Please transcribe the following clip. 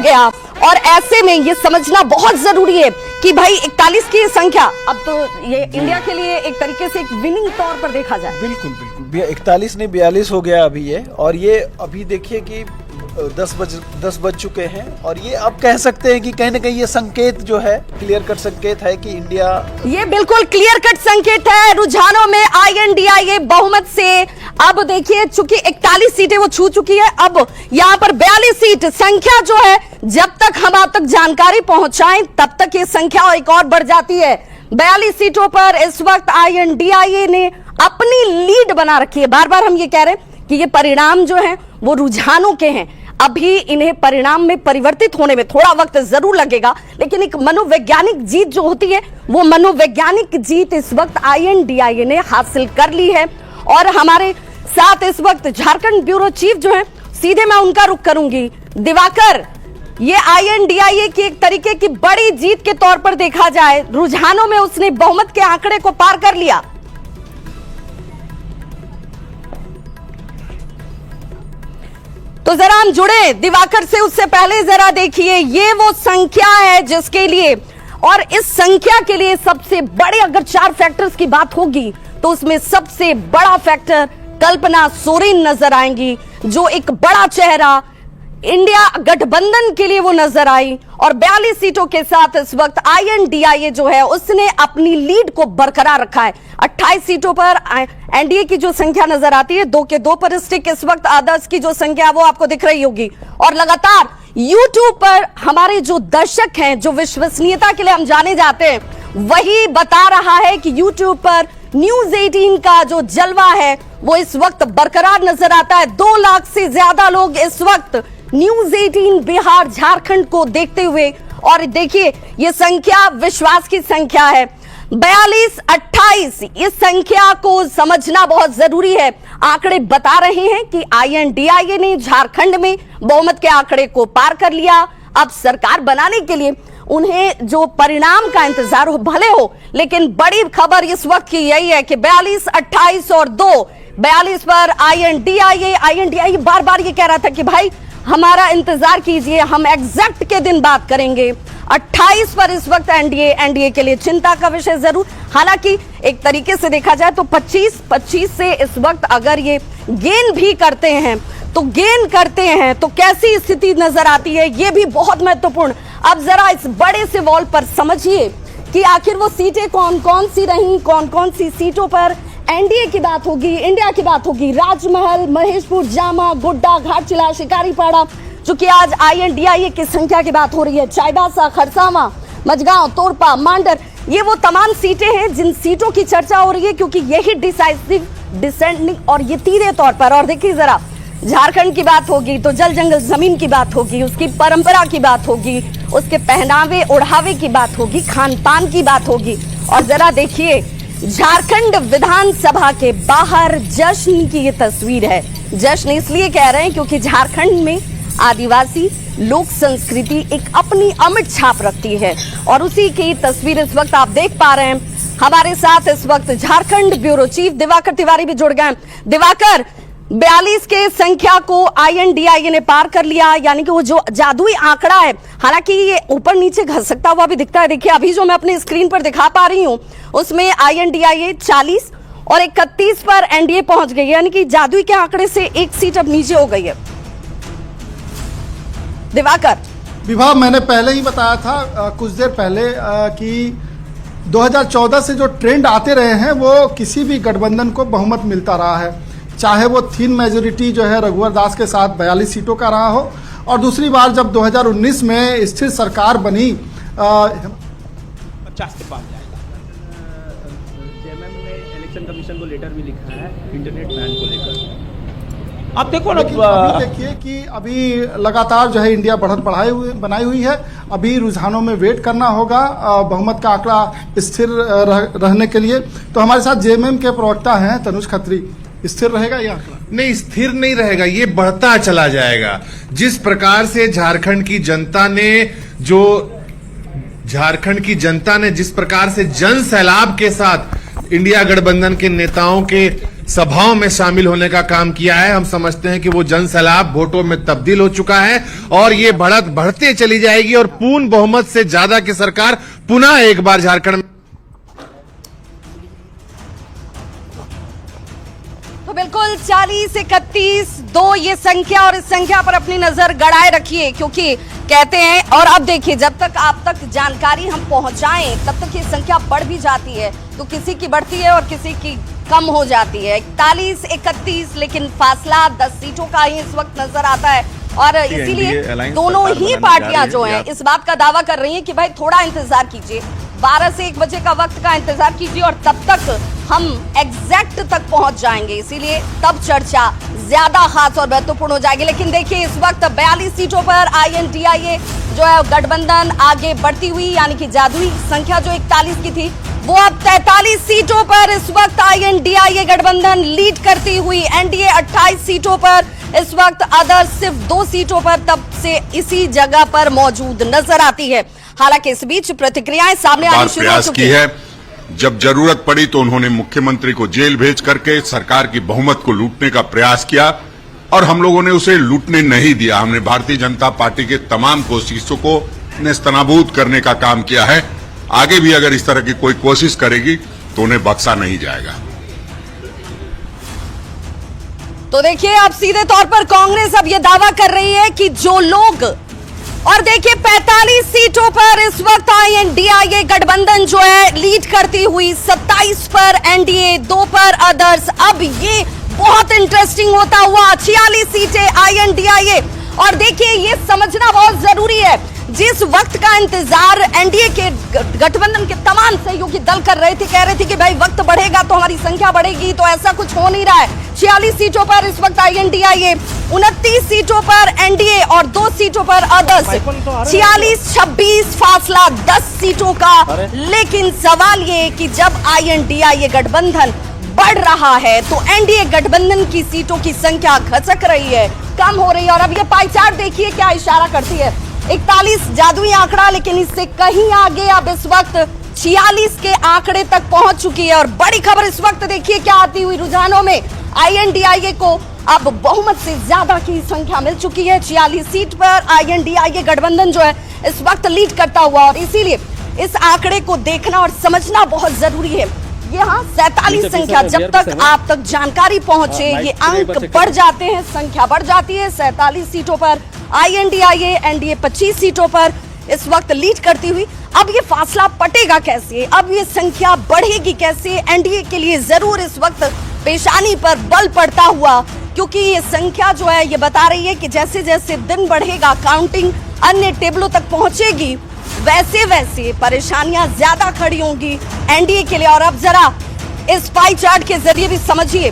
गया। और ऐसे में ये समझना बहुत जरूरी है कि भाई 41 की संख्या अब तो ये इंडिया के लिए एक तरीके से एक विनिंग तौर पर देखा जाए। बिल्कुल बिल्कुल 41 नहीं 42 हो गया अभी ये। और ये अभी देखिए कि 10 बज चुके हैं और ये अब कह सकते हैं कि कहीं ना कहीं ये संकेत जो है क्लियर कट संकेत है कि इंडिया, ये बिल्कुल क्लियर कट संकेत है। रुझानों में INDIA बहुमत से अब देखिए चूंकि 41 सीटें वो छू चुकी है, अब यहाँ पर 42 सीट संख्या जो है, जब तक हम आप तक जानकारी पहुंचाएं तब तक ये संख्या एक और बढ़ जाती है। 42 सीटों पर इस वक्त INDIA ने अपनी लीड बना रखी है। बार बार हम ये कह रहे हैं कि ये परिणाम जो है वो रुझानों के हैं, अभी इन्हें परिणाम में परिवर्तित होने में थोड़ा वक्त जरूर लगेगा, लेकिन एक मनोवैज्ञानिक जीत जो होती है वो मनोवैज्ञानिक जीत इस वक्त INDIA ने हासिल कर ली है। और हमारे साथ इस वक्त झारखंड ब्यूरो चीफ जो है, सीधे मैं उनका रुख करूंगी। दिवाकर, ये INDIA की एक तरीके की बड़ी जीत के तौर पर देखा जाए, रुझानों में उसने बहुमत के आंकड़े को पार कर लिया। तो जरा हम जुड़े दिवाकर से, उससे पहले जरा देखिए ये वो संख्या है जिसके लिए, और इस संख्या के लिए सबसे बड़े अगर 4 फैक्टर्स की बात होगी तो उसमें सबसे बड़ा फैक्टर कल्पना सोरेन नजर आएंगी, जो एक बड़ा चेहरा इंडिया गठबंधन के लिए वो नजर आई। और 42 सीटों के साथ इस वक्त INDIA जो है उसने अपनी लीड को बरकरार रखा है। 28 सीटों पर NDA की जो संख्या नजर आती है, 2 के 2 पर स्टिक, इस वक्त आदर्श की जो संख्या वो आपको दिख रही होगी। और लगातार YouTube पर हमारे जो दर्शक हैं, जो विश्वसनीयता के लिए हम जाने जाते हैं, वही बता रहा है कि YouTube पर News 18 का जो जलवा है वो इस वक्त बरकरार नजर आता है। 2 लाख से ज्यादा लोग इस वक्त News 18 बिहार झारखंड को देखते हुए, और देखिए ये संख्या विश्वास की संख्या है 42-28। इस संख्या को समझना बहुत जरूरी है। आंकड़े बता रहे हैं कि INDIA ने झारखंड में बहुमत के आंकड़े को पार कर लिया। अब सरकार बनाने के लिए उन्हें जो परिणाम का इंतजार हो भले हो, लेकिन बड़ी खबर इस वक्त की यही है कि 42, 28 और 2, 42 पर INDIA बार बार ये कह रहा था कि भाई हमारा इंतजार कीजिए, हम एग्जैक्ट के दिन बात करेंगे। 28 पर इस वक्त NDA के लिए चिंता का विषय जरूर। हालांकि एक तरीके से देखा जाए तो 25 से इस वक्त अगर ये गेन भी करते हैं तो कैसी स्थिति नजर आती है, ये भी बहुत महत्वपूर्ण। अब जरा इस बड़े से वॉल पर समझिए कि आखिर वो सीटें कौन कौन सी रहीं, कौन कौन सी सीटों पर NDA की बात होगी, इंडिया की बात होगी। राजमहल, महेशपुर, जामा, गोड्डा, घाटशिला, शिकारीपाड़ा, चूंकि आज INDIA की संख्या की बात हो रही है, चाईबासा, खरसावा, मझगांव, तोरपा, मांडर, ये वो तमाम सीटें हैं जिन सीटों की चर्चा हो रही है, क्योंकि यही डिसाइसिव, डिसेंडिंग और ये तीसरे तौर पर। और देखिए जरा झारखंड की बात होगी तो जल जंगल जमीन की बात होगी, उसकी परंपरा की बात होगी, उसके पहनावे ओढ़ावे की बात होगी, खान पान की बात होगी। और जरा देखिए झारखंड विधानसभा के बाहर जश्न की ये तस्वीर है। जश्न इसलिए कह रहे हैं क्योंकि झारखंड में आदिवासी लोक संस्कृति एक अपनी अमिट छाप रखती है, और उसी की तस्वीर इस वक्त आप देख पा रहे हैं। हमारे साथ इस वक्त झारखंड ब्यूरो चीफ दिवाकर तिवारी भी जुड़ गए। दिवाकर, 42 के संख्या को INDIA ने पार कर लिया, यानी कि वो जो जादुई आंकड़ा है, हालांकि ये ऊपर नीचे घसकता हुआ भी दिखता है। देखिए अभी जो मैं अपनी स्क्रीन पर दिखा पा रही हूँ उसमें INDIA 40 और 31 पर NDA पहुंच गई है, यानी कि जादुई के आंकड़े से 1 सीट अब नीचे हो गई है। दिवाकर, विभा, मैंने पहले ही बताया था कुछ देर पहले कि 2014 से जो ट्रेंड आते रहे हैं वो किसी भी गठबंधन को बहुमत मिलता रहा है, चाहे वो थिन मेजोरिटी जो है रघुवर दास के साथ 42 सीटों का रहा हो, और दूसरी बार जब 2019 में स्थिर सरकार बनी 50 के पार जाएगा। चेयरमैन ने इलेक्शन कमीशन को लेटर भी लिखा है इंटरनेट बैन को लेकर। अब देखो ना, देखिए कि अभी लगातार जो है इंडिया बढ़त बनाई हुई है। अभी रुझानों में वेट करना होगा बहुमत का आंकड़ा स्थिर रहने के लिए। तो हमारे साथ JMM के प्रवक्ता हैं तनुज खत्री, स्थिर रहेगा ये आंकड़ा? नहीं, स्थिर नहीं रहेगा, ये बढ़ता चला जाएगा। जिस प्रकार से झारखंड की जनता ने जिस प्रकार से जन सैलाब के साथ इंडिया गठबंधन के नेताओं के सभाओं में शामिल होने का काम किया है। हम समझते हैं कि वो जन सैलाब वोटों में तब्दील हो चुका है और ये बढ़त बढ़ते चली जाएगी और पूर्ण बहुमत से ज्यादा की सरकार पुनः एक बार झारखंड में। तो बिल्कुल 40-31-2 ये संख्या, और इस संख्या पर अपनी नजर गड़ाए रखिए, क्योंकि कहते हैं, और अब देखिए, जब तक आप तक जानकारी हम पहुंचाएं तब तक ये संख्या बढ़ भी जाती है, तो किसी की बढ़ती है और किसी की कम हो जाती है। 41-31, लेकिन फासला 10 सीटों का ही इस वक्त नजर आता है, और इसीलिए दोनों ही पार्टियां जो हैं इस बात का दावा कर रही हैं कि भाई थोड़ा इंतजार कीजिए, 12 से 1 बजे का वक्त का इंतजार कीजिए और तब तक हम एग्जैक्ट तक पहुंच जाएंगे, इसीलिए तब चर्चा ज्यादा खास और महत्वपूर्ण हो जाएगी। लेकिन देखिए, इस वक्त 42 सीटों पर INDIA जो है गठबंधन आगे बढ़ती हुई, यानी कि जादुई संख्या जो 41 की थी वो अब 43 सीटों पर इस वक्त INDIA गठबंधन लीड करती हुई, NDA 28 सीटों पर इस वक्त, अदर सिर्फ 2 सीटों पर तब से इसी जगह पर मौजूद नजर आती है। हालांकि इस बीच प्रतिक्रियाएं सामने आनी शुरू हो चुकी है। जब जरूरत पड़ी तो उन्होंने मुख्यमंत्री को जेल भेज करके सरकार की बहुमत को लूटने का प्रयास किया और हम लोगों ने उसे लूटने नहीं दिया। हमने भारतीय जनता पार्टी के तमाम कोशिशों को नेस्तनाबूद करने का काम किया है। आगे भी अगर इस तरह की कोई कोशिश करेगी तो उन्हें बख्शा नहीं जाएगा। तो देखिए, अब सीधे तौर पर कांग्रेस अब यह दावा कर रही है कि जो लोग, और देखिए 45 सीटों पर इस वक्त INDIA गठबंधन जो है लीड करती हुई, 27 पर NDA, 2 पर अदर्स। अब ये बहुत इंटरेस्टिंग होता हुआ 46 सीटें INDIA, और देखिए ये समझना बहुत जरूरी है, जिस वक्त का इंतजार NDA के गठबंधन के तमाम सहयोगी दल कर रहे थे, कह रहे थे कि भाई वक्त बढ़ेगा तो हमारी संख्या बढ़ेगी, तो ऐसा कुछ हो नहीं रहा है। 46 सीटों पर इस वक्त INDIA, 29 सीटों पर NDA और 2 सीटों पर अदर्स। 46-26 फासला 10 सीटों का। लेकिन सवाल ये कि जब INDIA गठबंधन बढ़ रहा है तो NDA गठबंधन की सीटों की संख्या घसक रही है, कम हो रही है। और अब ये पाई चार्ट देखिए क्या इशारा करती है, 41 जादुई आंकड़ा, लेकिन इससे कहीं आगे अब इस वक्त 46 के आंकड़े तक पहुंच चुकी है। और बड़ी खबर इस वक्त देखिए क्या आती हुई रुझानों में, INDIA को अब बहुमत से ज्यादा की संख्या मिल चुकी है। 46 सीट पर INDIA गठबंधन जो है इस वक्त लीड करता हुआ, और इसीलिए इस आंकड़े को देखना और समझना बहुत जरूरी है। यहाँ 47 संख्या, जब तक आप तक जानकारी पहुंचे ये अंक बढ़ जाते हैं, संख्या बढ़ जाती है। 47 सीटों पर INDIA, NDA 25 सीटों पर इस वक्त लीड करती हुई। अब ये फासला पटेगा कैसे, अब ये संख्या बढ़ेगी कैसे? NDA के लिए जरूर इस वक्त पेशानी पर बल पड़ता हुआ, क्योंकि ये संख्या जो है ये बता रही है कि जैसे जैसे दिन बढ़ेगा, काउंटिंग अन्य टेबलों तक पहुंचेगी, वैसे वैसे परेशानियां ज्यादा खड़ी होंगी NDA के लिए। और अब जरा इस पाई चार्ट के जरिए भी समझिए